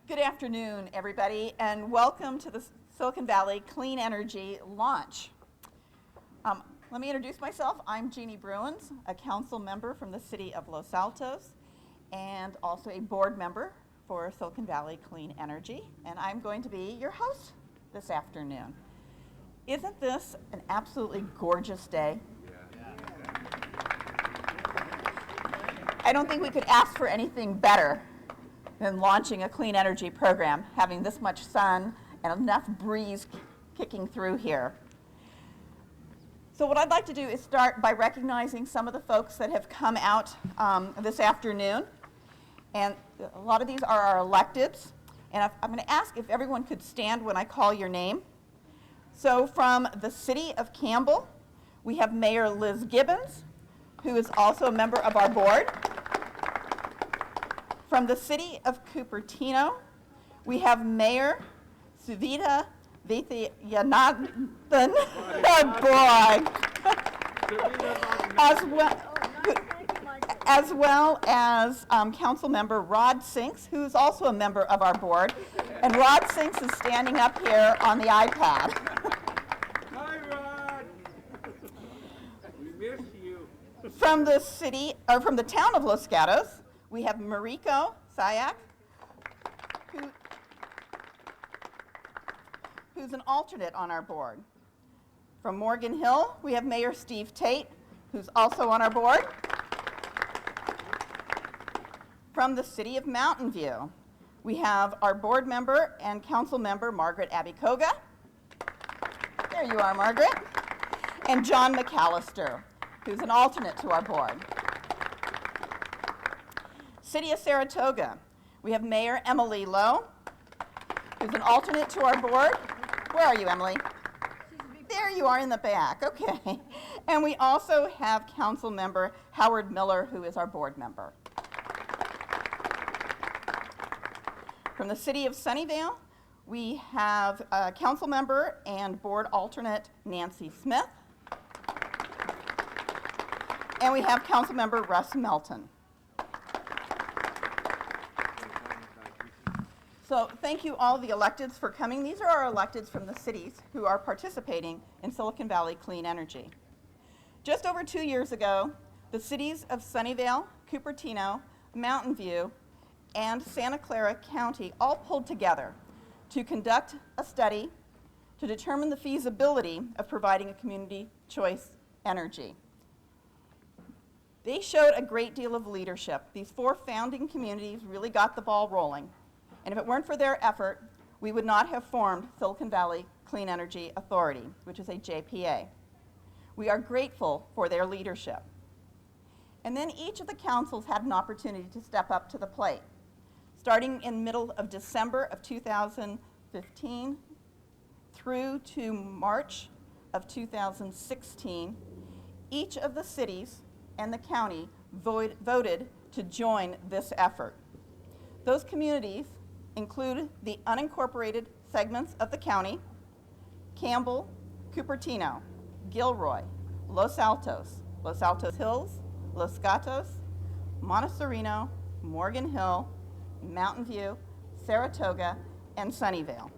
Good afternoon, everybody, and welcome to the Silicon Valley Clean Energy launch. Let me introduce myself. I'm Jeannie Bruins, a council member from the city of Los Altos, and also a board member for Silicon Valley Clean Energy, and I'm going to be your host this afternoon. Isn't this an absolutely gorgeous day? I don't think we could ask for anything better than launching a clean energy program, having this much sun and enough breeze kicking through here. So what I'd like to do is start by recognizing some of the folks that have come out this afternoon. And a lot of these are our electeds. And I'm going to ask if everyone could stand when I call your name. So from the city of Campbell, we have Mayor Liz Gibbons, who is also a member of our board. From the city of Cupertino, we have Mayor Suvita Vaidyanathan, as well as Council Member Rod Sinks, who is also a member of our board. And Rod Sinks is standing up here on the iPad. Hi, Rod. We miss you. From the town of Los Gatos, we have Mariko Sayak, who's an alternate on our board. From Morgan Hill, we have Mayor Steve Tate, who's also on our board. From the city of Mountain View, we have our board member and council member, Margaret Abikoga. There you are, Margaret. And John McAllister, who's an alternate to our board. City of Saratoga, we have Mayor Emily Lowe, who's an alternate to our board. Where are you, Emily? There you are in the back, okay. And we also have Council Member Howard Miller, who is our board member. From the city of Sunnyvale, we have Council Member and Board Alternate Nancy Smith. And we have Council Member Russ Melton. So thank you all the electeds for coming. These are our electeds from the cities who are participating in Silicon Valley Clean Energy. Just over 2 years ago, the cities of Sunnyvale, Cupertino, Mountain View, and Santa Clara County all pulled together to conduct a study to determine the feasibility of providing a community choice energy. They showed a great deal of leadership. These 4 founding communities really got the ball rolling. And if it weren't for their effort, we would not have formed Silicon Valley Clean Energy Authority, which is a JPA. We are grateful for their leadership. And then each of the councils had an opportunity to step up to the plate. Starting in middle of December of 2015 through to March of 2016, each of the cities and the county voted to join this effort. Those communities include the unincorporated segments of the county: Campbell, Cupertino, Gilroy, Los Altos, Los Altos Hills, Los Gatos, Montecito, Morgan Hill, Mountain View, Saratoga, and Sunnyvale.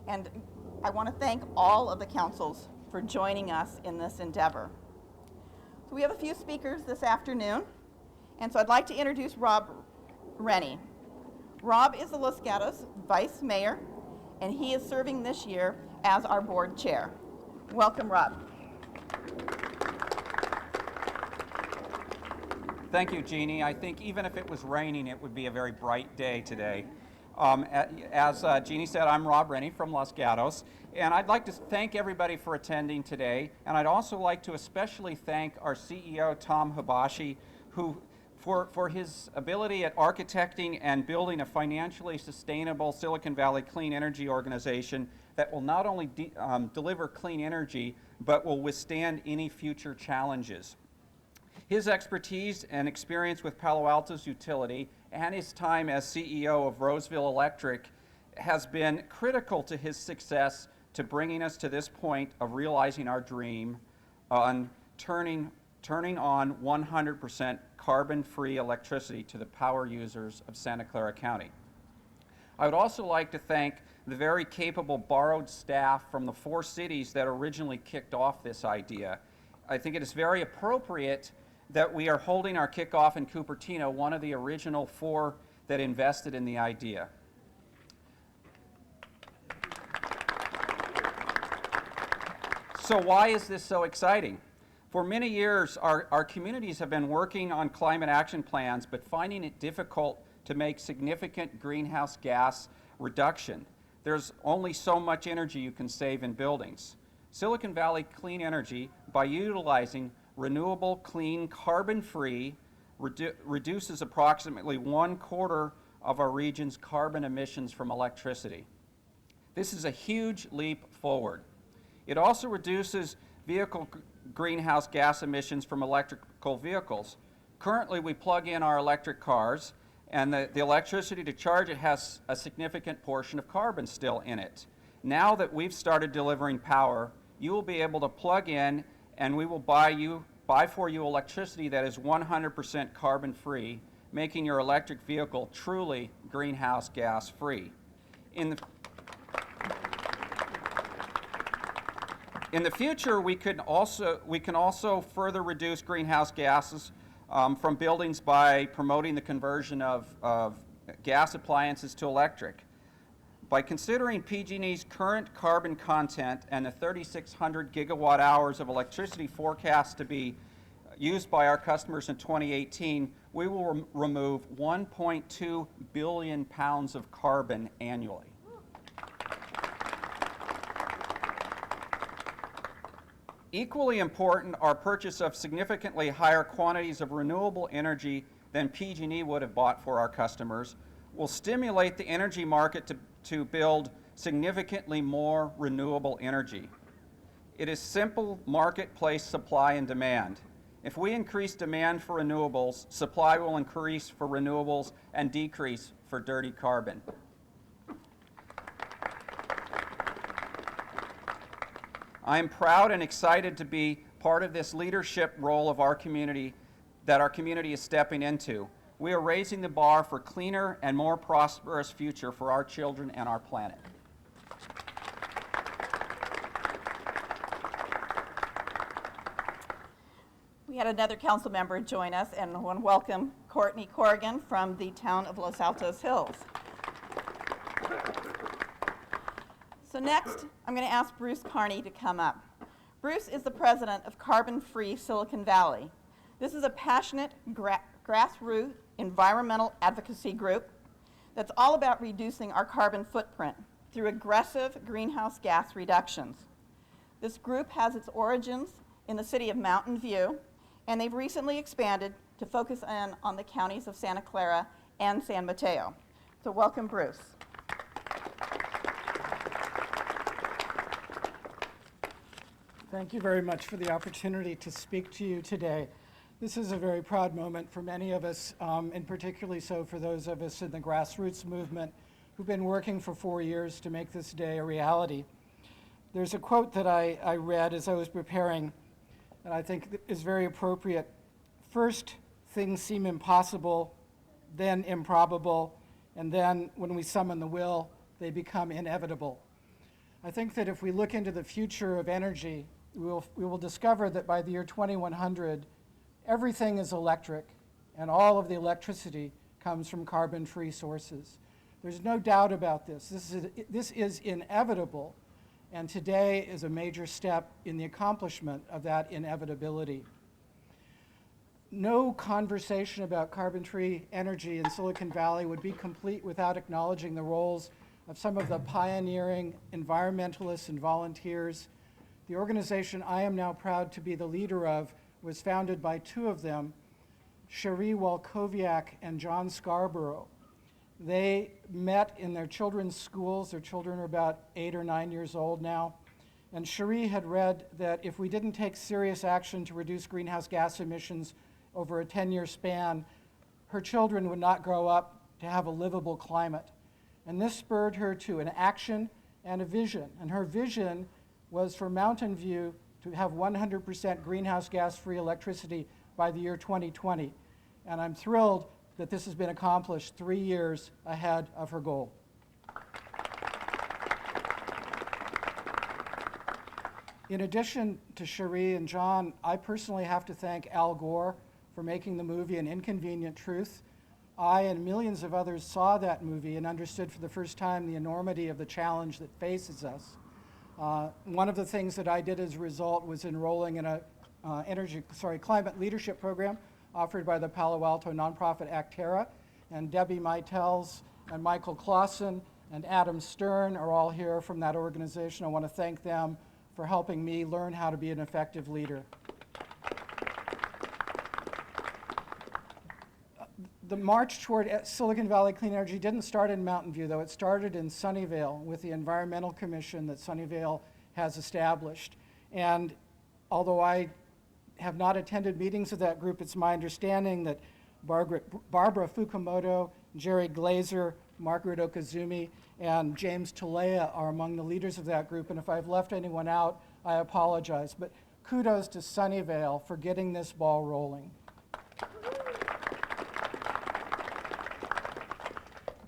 And I want to thank all of the councils for joining us in this endeavor. So we have a few speakers this afternoon, and so I'd like to introduce Rob Rennie. Rob is the Los Gatos Vice Mayor, and he is serving this year as our board chair. Welcome, Rob. Thank you, Jeannie. I think even if it was raining, it would be a very bright day today. As Jeannie said, I'm Rob Rennie from Los Gatos, and I'd like to thank everybody for attending today, and I'd also like to especially thank our CEO, Tom Habashi, who for his ability at architecting and building a financially sustainable Silicon Valley clean energy organization that will not only deliver clean energy, but will withstand any future challenges. His expertise and experience with Palo Alto's utility and his time as CEO of Roseville Electric has been critical to his success to bringing us to this point of realizing our dream on turning on 100% carbon-free electricity to the power users of Santa Clara County. I would also like to thank the very capable borrowed staff from the 4 cities that originally kicked off this idea. I think it is very appropriate that we are holding our kickoff in Cupertino, one of the original 4 that invested in the idea. So why is this so exciting? For many years, our communities have been working on climate action plans, but finding it difficult to make significant greenhouse gas reduction. There's only so much energy you can save in buildings. Silicon Valley Clean Energy, by utilizing renewable, clean, carbon-free, reduces approximately 1/4 of our region's carbon emissions from electricity. This is a huge leap forward. It also reduces vehicle greenhouse gas emissions from electrical vehicles. Currently, we plug in our electric cars, and the electricity to charge it has a significant portion of carbon still in it. Now that we've started delivering power, you will be able to plug in, and we will buy for you electricity that is 100% carbon-free, making your electric vehicle truly greenhouse gas-free. In the future, we can also further reduce greenhouse gases from buildings by promoting the conversion of gas appliances to electric. By considering PG&E's current carbon content and the 3,600 gigawatt hours of electricity forecast to be used by our customers in 2018, we will remove 1.2 billion pounds of carbon annually. Equally important, our purchase of significantly higher quantities of renewable energy than PG&E would have bought for our customers will stimulate the energy market to build significantly more renewable energy. It is simple marketplace supply and demand. If we increase demand for renewables, supply will increase for renewables and decrease for dirty carbon. I am proud and excited to be part of this leadership role of our community that our community is stepping into. We are raising the bar for cleaner and more prosperous future for our children and our planet. We had another council member join us, and I want to welcome Courtney Corrigan from the town of Los Altos Hills. So next, I'm going to ask Bruce Carney to come up. Bruce is the president of Carbon Free Silicon Valley. This is a passionate grassroots environmental advocacy group that's all about reducing our carbon footprint through aggressive greenhouse gas reductions. This group has its origins in the city of Mountain View, and they've recently expanded to focus on the counties of Santa Clara and San Mateo. So welcome, Bruce. Thank you very much for the opportunity to speak to you today. This is a very proud moment for many of us, and particularly so for those of us in the grassroots movement who've been working for 4 years to make this day a reality. There's a quote that I read as I was preparing that I think is very appropriate. First, things seem impossible, then improbable, and then when we summon the will, they become inevitable. I think that if we look into the future of energy, we will discover that by the year 2100, everything is electric, and all of the electricity comes from carbon-free sources. There's no doubt about this. This is inevitable, and today is a major step in the accomplishment of that inevitability. No conversation about carbon-free energy in Silicon Valley would be complete without acknowledging the roles of some of the pioneering environmentalists and volunteers. The organization I am now proud to be the leader of was founded by 2 of them, Cherie Walkowiak and John Scarborough. They met in their children's schools. Their children are about 8 or 9 years old now. And Cherie had read that if we didn't take serious action to reduce greenhouse gas emissions over a 10-year span, her children would not grow up to have a livable climate. And this spurred her to an action and a vision. And her vision was for Mountain View to have 100% greenhouse gas-free electricity by the year 2020. And I'm thrilled that this has been accomplished 3 years ahead of her goal. In addition to Cherie and John, I personally have to thank Al Gore for making the movie An Inconvenient Truth. I and millions of others saw that movie and understood for the first time the enormity of the challenge that faces us. One of the things that I did as a result was enrolling in a climate leadership program offered by the Palo Alto nonprofit Actera. And Debbie Meitels and Michael Clausen and Adam Stern are all here from that organization. I want to thank them for helping me learn how to be an effective leader. The march toward Silicon Valley Clean Energy didn't start in Mountain View, though. It started in Sunnyvale with the Environmental Commission that Sunnyvale has established. And although I have not attended meetings of that group, it's my understanding that Barbara Fukumoto, Jerry Glazer, Margaret Okazumi, and James Talea are among the leaders of that group. And if I've left anyone out, I apologize. But kudos to Sunnyvale for getting this ball rolling.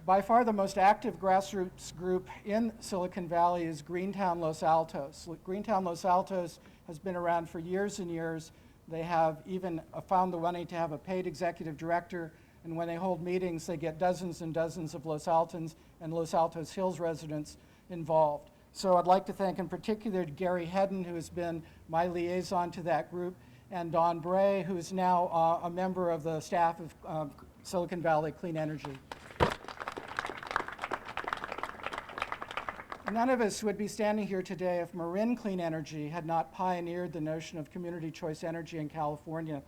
By far the most active grassroots group in Silicon Valley is Greentown Los Altos. Greentown Los Altos has been around for years and years. They have even found the money to have a paid executive director, and when they hold meetings, they get dozens and dozens of Los Altons and Los Altos Hills residents involved. So I'd like to thank in particular Gary Hedden, who has been my liaison to that group, and Don Bray, who is now a member of the staff of Silicon Valley Clean Energy. None of us would be standing here today if Marin Clean Energy had not pioneered the notion of community choice energy in California.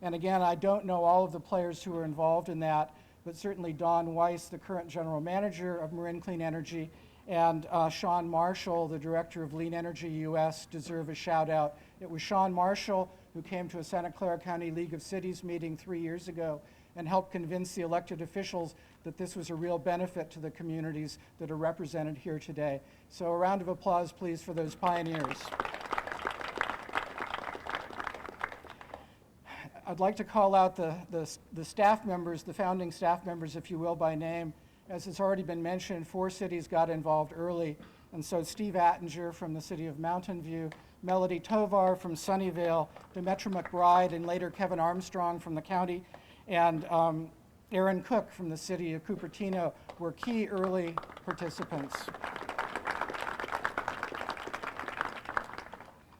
And again, I don't know all of the players who are involved in that, but certainly Don Weiss, the current general manager of Marin Clean Energy, and Sean Marshall, the director of Lean Energy US, deserve a shout out. It was Sean Marshall who came to a Santa Clara County League of Cities meeting 3 years ago and helped convince the elected officials that this was a real benefit to the communities that are represented here today. So a round of applause, please, for those pioneers. I'd like to call out the staff members, the founding staff members, if you will, by name. As has already been mentioned, 4 cities got involved early, and so Steve Attinger from the city of Mountain View, Melody Tovar from Sunnyvale, Demetra McBride, and later Kevin Armstrong from the county, and Aaron Cook from the city of Cupertino were key early participants.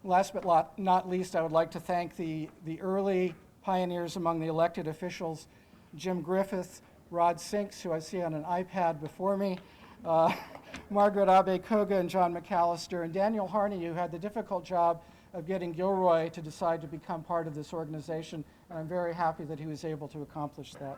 Last but not least, I would like to thank the early pioneers among the elected officials, Jim Griffith, Rod Sinks, who I see on an iPad before me, Margaret Abe Koga and John McAllister, and Daniel Harney, who had the difficult job of getting Gilroy to decide to become part of this organization, and I'm very happy that he was able to accomplish that.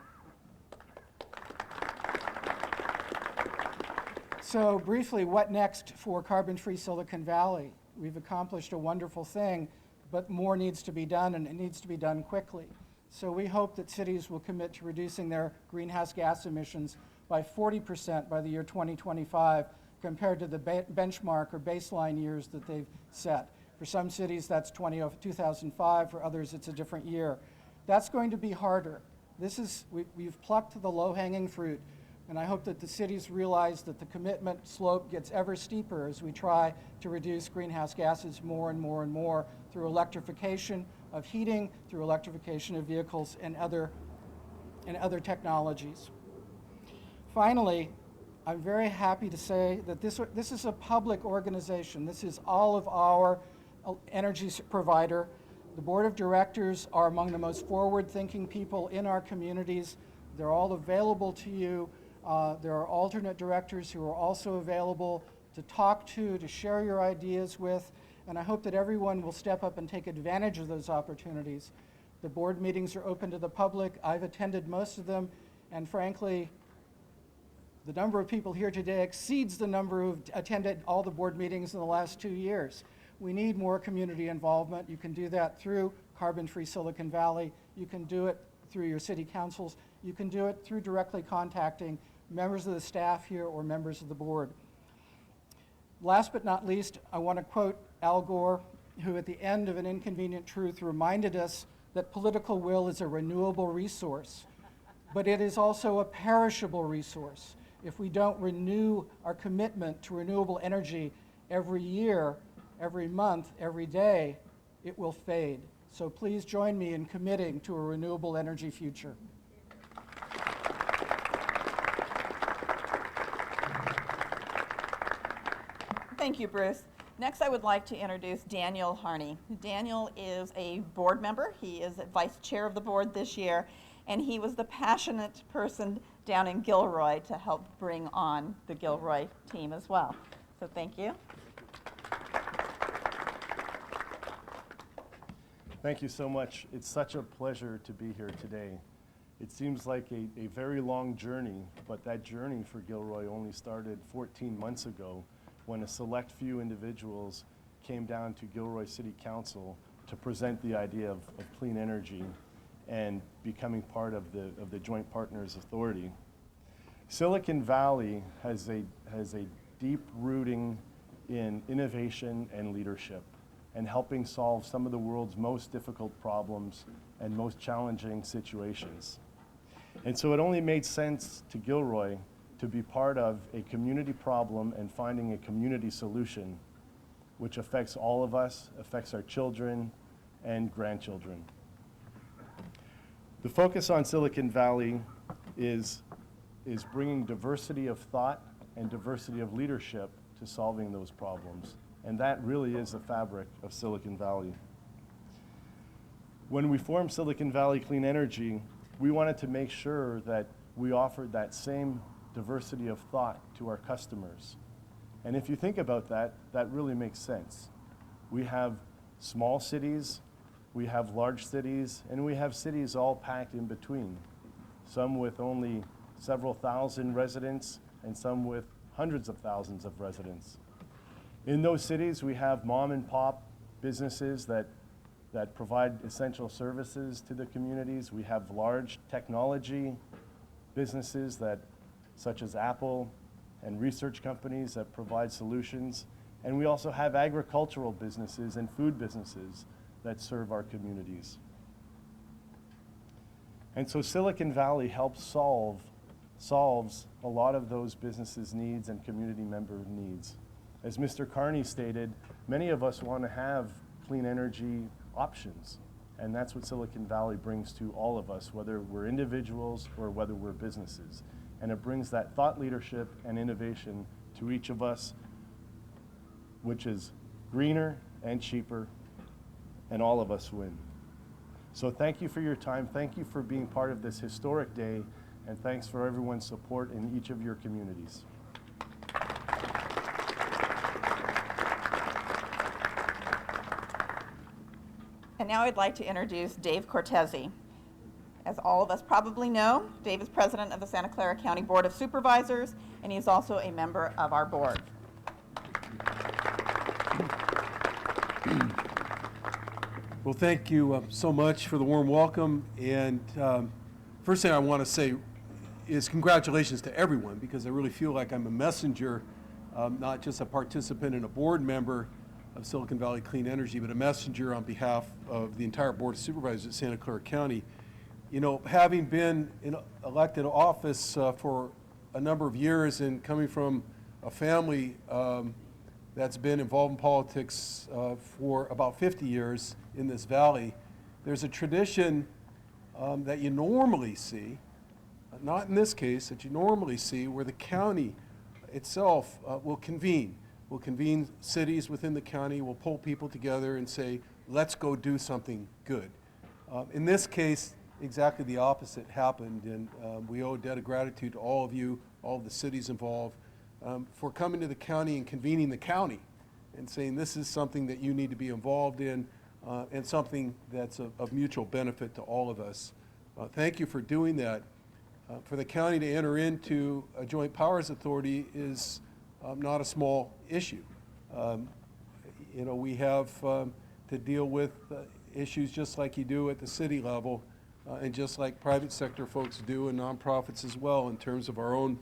So briefly, what next for carbon-free Silicon Valley? We've accomplished a wonderful thing, but more needs to be done, and it needs to be done quickly. So we hope that cities will commit to reducing their greenhouse gas emissions by 40% by the year 2025 compared to the benchmark or baseline years that they've set. For some cities, that's 2005. For others, it's a different year. That's going to be harder. We've plucked the low-hanging fruit, and I hope that the cities realize that the commitment slope gets ever steeper as we try to reduce greenhouse gases more and more and more through electrification of heating, through electrification of vehicles, and other technologies. Finally, I'm very happy to say that this is a public organization. This is all of our energy provider. The board of directors are among the most forward-thinking people in our communities. They're all available to you. There are alternate directors who are also available to talk to share your ideas with, and I hope that everyone will step up and take advantage of those opportunities. The board meetings are open to the public. I've attended most of them, and frankly, the number of people here today exceeds the number who've attended all the board meetings in the last 2 years. We need more community involvement. You can do that through Carbon-Free Silicon Valley. You can do it through your city councils. You can do it through directly contacting members of the staff here or members of the board. Last but not least, I want to quote Al Gore, who at the end of An Inconvenient Truth reminded us that political will is a renewable resource, but it is also a perishable resource. If we don't renew our commitment to renewable energy every year, every month, every day, it will fade. So please join me in committing to a renewable energy future. Thank you, Bruce. Next, I would like to introduce Daniel Harney. Daniel is a board member. He is vice chair of the board this year, and he was the passionate person down in Gilroy to help bring on the Gilroy team as well. So thank you. Thank you so much. It's such a pleasure to be here today. It seems like a very long journey, but that journey for Gilroy only started 14 months ago when a select few individuals came down to Gilroy City Council to present the idea of clean energy and becoming part of the Joint Partners Authority. Silicon Valley has a deep rooting in innovation and leadership and helping solve some of the world's most difficult problems and most challenging situations. And so it only made sense to Gilroy to be part of a community problem and finding a community solution which affects all of us, affects our children and grandchildren. The focus on Silicon Valley is bringing diversity of thought and diversity of leadership to solving those problems. And that really is the fabric of Silicon Valley. When we formed Silicon Valley Clean Energy, we wanted to make sure that we offered that same diversity of thought to our customers. And if you think about that, that really makes sense. We have small cities, we have large cities, and we have cities all packed in between. Some with only several thousand residents, and some with hundreds of thousands of residents. In those cities, we have mom and pop businesses that provide essential services to the communities. We have large technology businesses such as Apple and research companies that provide solutions. And we also have agricultural businesses and food businesses that serve our communities. And so Silicon Valley helps solves a lot of those businesses' needs and community member needs. As Mr. Carney stated, many of us want to have clean energy options, and that's what Silicon Valley brings to all of us, whether we're individuals or whether we're businesses. And it brings that thought leadership and innovation to each of us, which is greener and cheaper, and all of us win. So thank you for your time. Thank you for being part of this historic day, and thanks for everyone's support in each of your communities. And now I'd like to introduce Dave Cortese. As all of us probably know, Dave is president of the Santa Clara County Board of Supervisors, and he's also a member of our board. Well, thank you so much for the warm welcome. And first thing I want to say is congratulations to everyone, because I really feel like I'm a messenger, not just a participant and a board member of Silicon Valley Clean Energy, but a messenger on behalf of the entire Board of Supervisors at Santa Clara County. You know, having been in elected office for a number of years and coming from a family that's been involved in politics for about 50 years in this valley, there's a tradition that you normally see, not in this case, that you normally see, where the county itself will convene cities within the county, will pull people together and say, let's go do something good. In this case, exactly the opposite happened, and we owe a debt of gratitude to all of you, all of the cities involved, for coming to the county and convening the county and saying this is something that you need to be involved in and something that's of mutual benefit to all of us. Thank you for doing that. For the county to enter into a joint powers authority is not a small issue. You know, we have to deal with issues just like you do at the city level and just like private sector folks do and nonprofits as well in terms of our own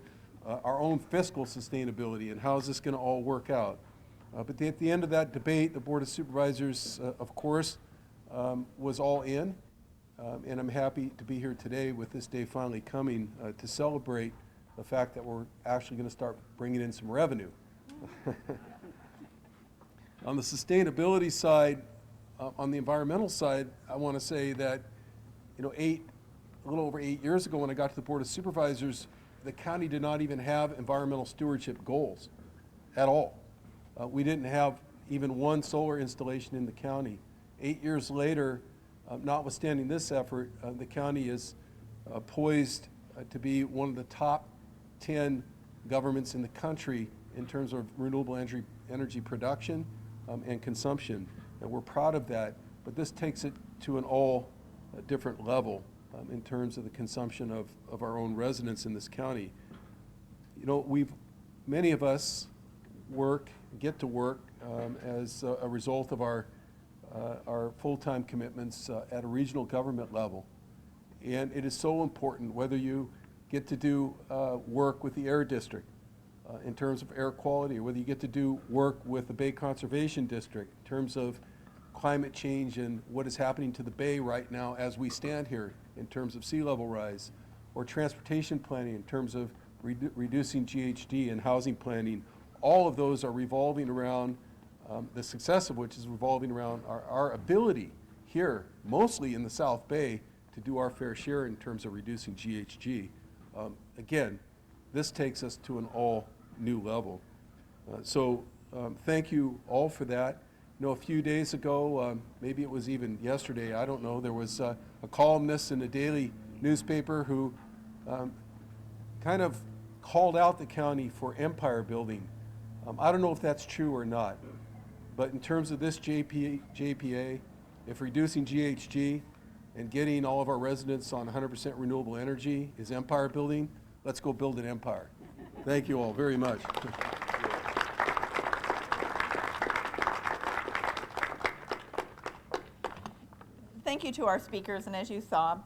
fiscal sustainability and how is this going to all work out. But at the end of that debate, the Board of Supervisors, of course, was all in. And I'm happy to be here today with this day finally coming to celebrate the fact that we're actually going to start bringing in some revenue. On the sustainability side, on the environmental side, I want to say that, you know, a little over 8 years ago when I got to the Board of Supervisors, the county did not even have environmental stewardship goals at all. We didn't have even one solar installation in the county. 8 years later, notwithstanding this effort, the county is poised to be one of the top 10 governments in the country in terms of renewable energy production and consumption. And we're proud of that, but this takes it to an all different level in terms of the consumption of our own residents in this county. You know, many of us get to work as a result of our full-time commitments at a regional government level. And it is so important whether you get to do work with the Air District in terms of air quality, or whether you get to do work with the Bay Conservation District in terms of climate change and what is happening to the Bay right now as we stand here in terms of sea level rise, or transportation planning in terms of reducing GHG and housing planning. All of those are revolving around, the success of which is revolving around our ability here, mostly in the South Bay, to do our fair share in terms of reducing GHG. Again, this takes us to an all new level. So thank you all for that. You know, a few days ago, maybe it was even yesterday, I don't know, there was a columnist in a daily newspaper who kind of called out the county for empire building. I don't know if that's true or not, but in terms of this JPA, if reducing GHG and getting all of our residents on 100% renewable energy is empire building, let's go build an empire. Thank you all very much. Thank you to our speakers, and as you saw,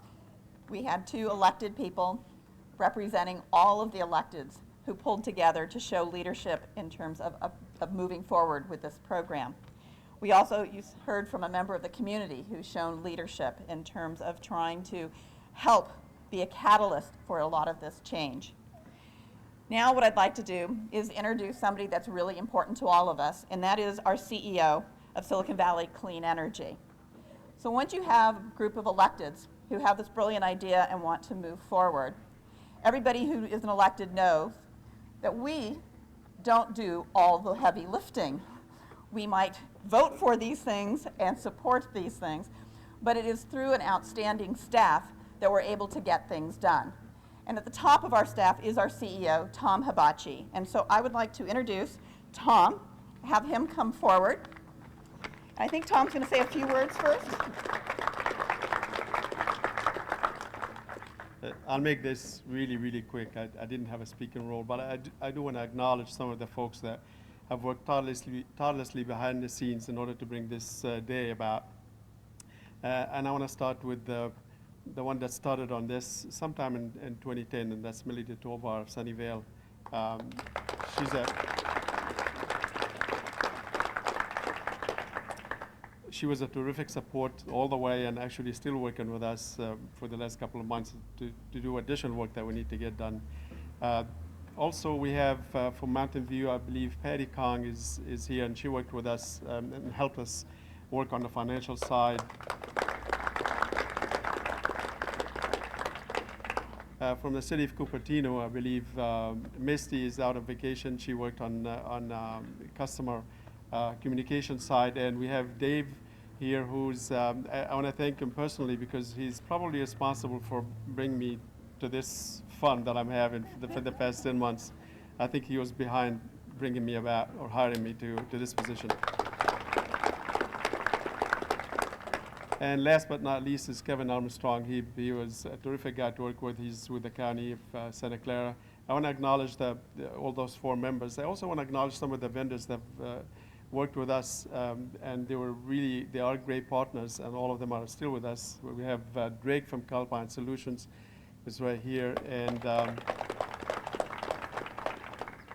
we had 2 elected people representing all of the electeds who pulled together to show leadership in terms of moving forward with this program. We also heard from a member of the community who's shown leadership in terms of trying to help be a catalyst for a lot of this change. Now what I'd like to do is introduce somebody that's really important to all of us, and that is our CEO of Silicon Valley Clean Energy. So once you have a group of electeds who have this brilliant idea and want to move forward, everybody who is an elected knows that we don't do all the heavy lifting. We might vote for these things and support these things, but it is through an outstanding staff that we're able to get things done. And at the top of our staff is our CEO, Tom Hibachi. And so I would like to introduce Tom, have him come forward. I think Tom's going to say a few words first. I'll make this really, really quick. I didn't have a speaking role, but I do want to acknowledge some of the folks that have worked tirelessly behind the scenes in order to bring this day about. And I want to start with the one that started on this sometime in 2010, and that's Melody Tovar of Sunnyvale. She was a terrific support all the way, and actually still working with us for the last couple of months to do additional work that we need to get done. Also, we have from Mountain View, I believe Patty Kong is here, and she worked with us and helped us work on the financial side. From the city of Cupertino, I believe Misty is out on vacation. She worked on customer communication side, and we have Dave here, who's I want to thank him personally because he's probably responsible for bringing me to this fun that I'm having for the past 10 months. I think he was behind bringing me about or hiring me to this position. And last but not least is Kevin Armstrong. He was a terrific guy to work with. He's with the county of Santa Clara. I want to acknowledge all those 4 members. I also want to acknowledge some of the vendors that worked with us, and they are great partners, and all of them are still with us. We have Drake from Calpine Solutions is right here, and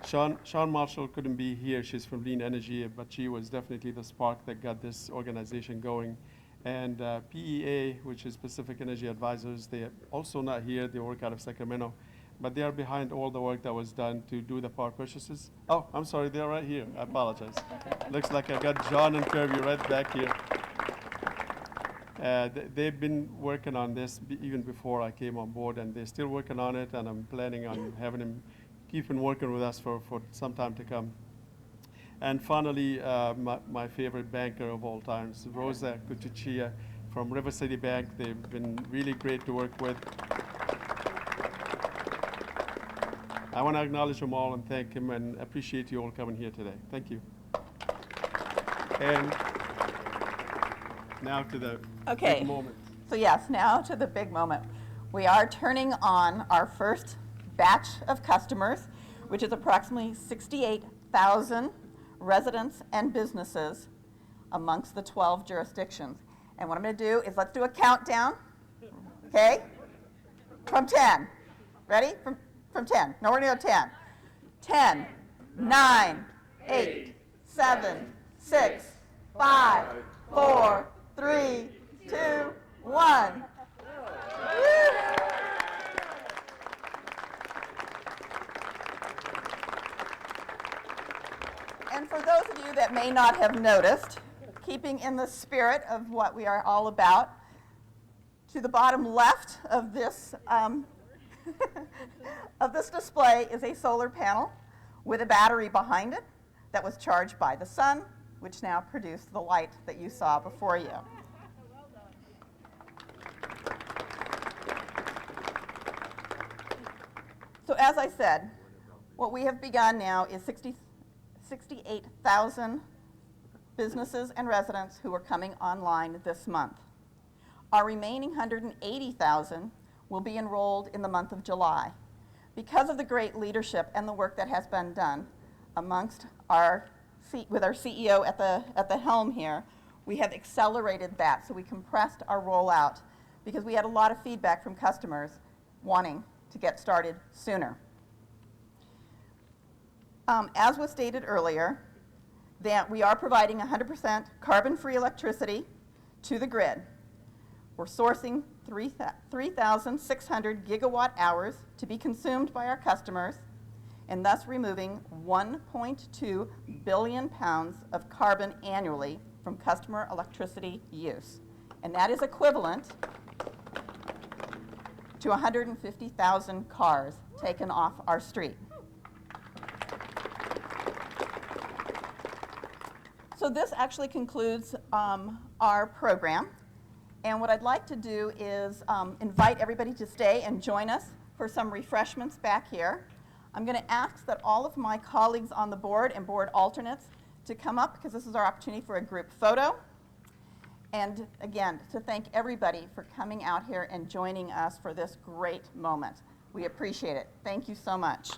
Sean Marshall couldn't be here. She's from Lean Energy, but she was definitely the spark that got this organization going. And PEA, which is Pacific Energy Advisors, they're also not here. They work out of Sacramento. but they are behind all the work that was done to do the power purchases. Oh, I'm sorry, they're right here. I apologize. Looks like I got John and Kirby right back here. They've been working on this even before I came on board, and they're still working on it, and I'm planning on having them keep working with us for some time to come. And finally, my favorite banker of all times, Rosa Cuciccia from River City Bank. They've been really great to work with. I want to acknowledge them all and thank him and appreciate you all coming here today. Thank you. And now to the big moment. So yes, now to the big moment. We are turning on our first batch of customers, which is approximately 68,000 residents and businesses amongst the 12 jurisdictions. And what I'm going to do is let's do a countdown, okay? From 10. Ready? From 10. No, we're going to go 10. 10, 9, 8, 7, 6, 5, 4, 3, 2, 1. And for those of you that may not have noticed, keeping in the spirit of what we are all about, to the bottom left of this of this display is a solar panel with a battery behind it that was charged by the sun, which now produced the light that you saw before you. So as I said, what we have begun now is 68,000 businesses and residents who are coming online this month. Our remaining 180,000 will be enrolled in the month of July. Because of the great leadership and the work that has been done amongst with our CEO at the helm here, we have accelerated that. So we compressed our rollout because we had a lot of feedback from customers wanting to get started sooner. As was stated earlier, that we are providing 100% carbon-free electricity to the grid. We're sourcing 3,600 gigawatt hours to be consumed by our customers, and thus removing 1.2 billion pounds of carbon annually from customer electricity use. And that is equivalent to 150,000 cars taken off our street. So this actually concludes our program. And what I'd like to do is invite everybody to stay and join us for some refreshments back here. I'm going to ask that all of my colleagues on the board and board alternates to come up because this is our opportunity for a group photo. And again, to thank everybody for coming out here and joining us for this great moment. We appreciate it. Thank you so much.